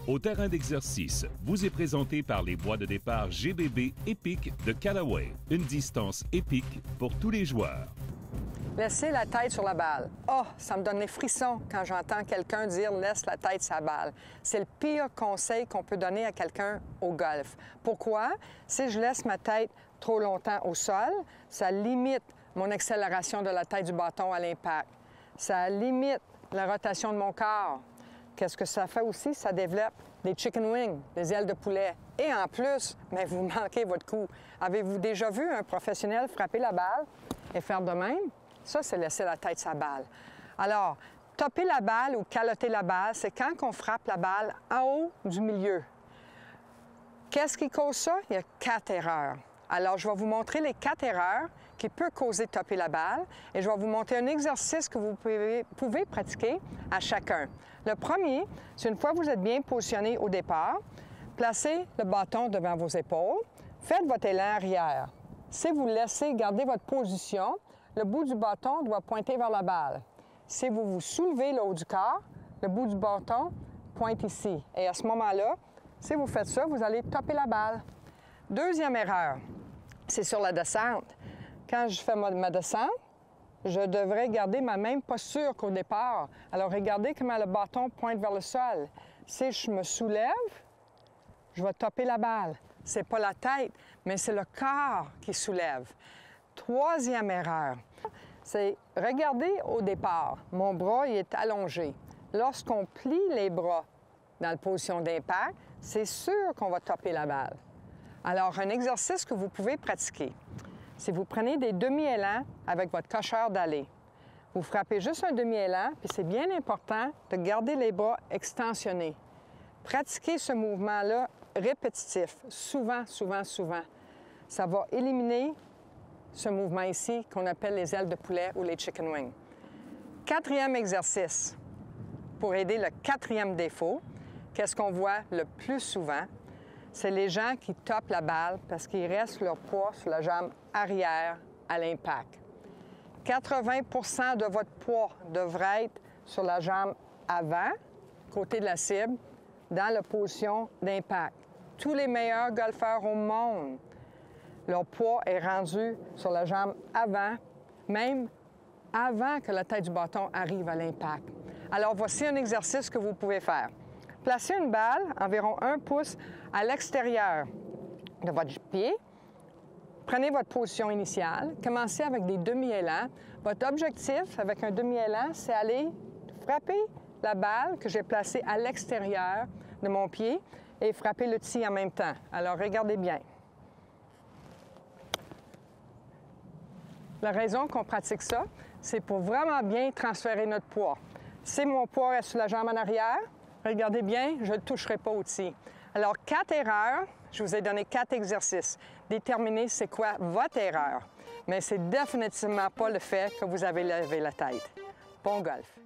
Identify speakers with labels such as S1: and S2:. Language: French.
S1: au terrain d'exercice vous est présenté par les bois de départ GBB Epic de Callaway. Une distance épique pour tous les joueurs.
S2: Laissez la tête sur la balle. Oh, ça me donne les frissons quand j'entends quelqu'un dire « laisse la tête sur la balle ». C'est le pire conseil qu'on peut donner à quelqu'un au golf. Pourquoi? Si je laisse ma tête trop longtemps au sol, ça limite mon accélération de la tête du bâton à l'impact. Ça limite la rotation de mon corps. Qu'est-ce que ça fait aussi? Ça développe des chicken wings, des ailes de poulet. Et en plus, bien, vous manquez votre coup. Avez-vous déjà vu un professionnel frapper la balle et faire de même? Ça, c'est laisser la tête sur la balle. Alors, topper la balle ou caloter la balle, c'est quand on frappe la balle en haut du milieu. Qu'est-ce qui cause ça? Il y a 4 erreurs. Alors, je vais vous montrer les 4 erreurs qui peuvent causer de topper la balle et je vais vous montrer un exercice que vous pouvez pratiquer à chacun. Le premier, c'est une fois que vous êtes bien positionné au départ, placez le bâton devant vos épaules, faites votre élan arrière. Si vous laissez garder votre position, le bout du bâton doit pointer vers la balle. Si vous vous soulevez le haut du corps, le bout du bâton pointe ici. Et à ce moment-là, si vous faites ça, vous allez topper la balle. Deuxième erreur, c'est sur la descente. Quand je fais ma descente, je devrais garder ma même posture qu'au départ. Alors, regardez comment le bâton pointe vers le sol. Si je me soulève, je vais topper la balle. Ce n'est pas la tête, mais c'est le corps qui soulève. Troisième erreur, c'est regarder au départ. Mon bras il est allongé. Lorsqu'on plie les bras dans la position d'impact, c'est sûr qu'on va topper la balle. Alors, un exercice que vous pouvez pratiquer, si vous prenez des demi-élans avec votre cocheur d'aller, vous frappez juste un demi-élan, puis c'est bien important de garder les bras extensionnés. Pratiquez ce mouvement-là répétitif, souvent, souvent, souvent. Ça va éliminer ce mouvement ici qu'on appelle les ailes de poulet ou les chicken wings. Quatrième exercice, pour aider le quatrième défaut, qu'est-ce qu'on voit le plus souvent? C'est les gens qui topent la balle parce qu'ils restent leur poids sur la jambe arrière à l'impact. 80 de votre poids devrait être sur la jambe avant, côté de la cible, dans la position d'impact. Tous les meilleurs golfeurs au monde, leur poids est rendu sur la jambe avant, même avant que la tête du bâton arrive à l'impact. Alors, voici un exercice que vous pouvez faire. Placez une balle environ 1 pouce à l'extérieur de votre pied. Prenez votre position initiale. Commencez avec des demi-élans. Votre objectif avec un demi-élan, c'est aller frapper la balle que j'ai placée à l'extérieur de mon pied et frapper le tee en même temps. Alors, regardez bien. La raison qu'on pratique ça, c'est pour vraiment bien transférer notre poids. Si mon poids reste sur la jambe en arrière, regardez bien, je ne toucherai pas au tee. Alors, 4 erreurs, je vous ai donné 4 exercices. Déterminez c'est quoi votre erreur. Mais c'est définitivement pas le fait que vous avez levé la tête. Bon golf!